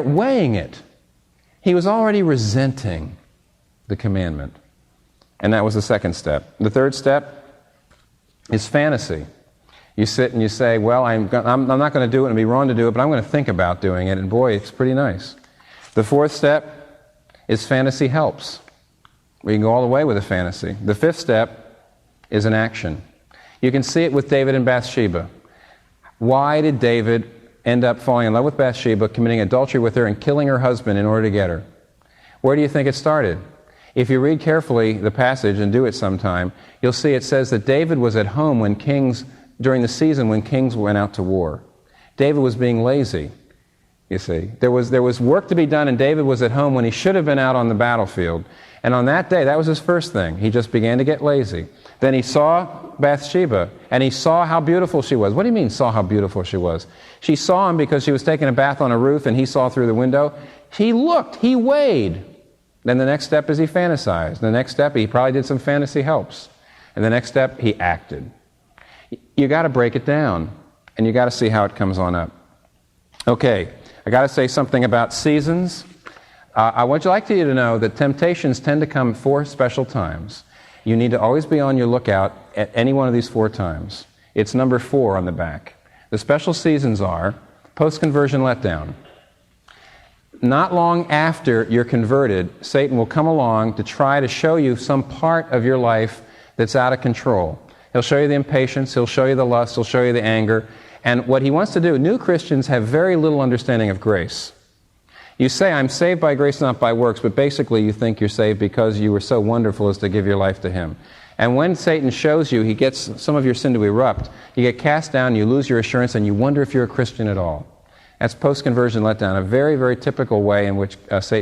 weighing it. He was already resenting the commandment. And that was the second step. The third step is fantasy. You sit and you say, well, I'm not going to do it, and it'd be wrong to do it, but I'm going to think about doing it, and boy, it's pretty nice. The fourth step is fantasy helps. We can go all the way with a fantasy. The fifth step is an action. You can see it with David and Bathsheba. Why did David end up falling in love with Bathsheba, committing adultery with her, and killing her husband in order to get her? Where do you think it started? If you read carefully the passage, and do it sometime, you'll see it says that David was at home during the season when kings went out to war. David was being lazy, you see. There was work to be done, and David was at home when he should have been out on the battlefield. And on that day, that was his first thing. He just began to get lazy. Then he saw Bathsheba, and he saw how beautiful she was. What do you mean, saw how beautiful she was? She saw him because she was taking a bath on a roof, and he saw through the window. He looked, he weighed. Then the next step is he fantasized. The next step, he probably did some fantasy helps. And the next step, he acted. You got to break it down, and you got to see how it comes on up. Okay, I got to say something about seasons. I would like you to know that temptations tend to come 4 special times. You need to always be on your lookout at any one of these 4 times. It's number 4 on the back. The special seasons are post-conversion letdown. Not long after you're converted, Satan will come along to try to show you some part of your life that's out of control. He'll show you the impatience, he'll show you the lust, he'll show you the anger. And what he wants to do, new Christians have very little understanding of grace. You say, I'm saved by grace, not by works, but basically you think you're saved because you were so wonderful as to give your life to him. And when Satan shows you, he gets some of your sin to erupt, you get cast down, you lose your assurance, and you wonder if you're a Christian at all. That's post-conversion letdown, a very, very typical way in which Satan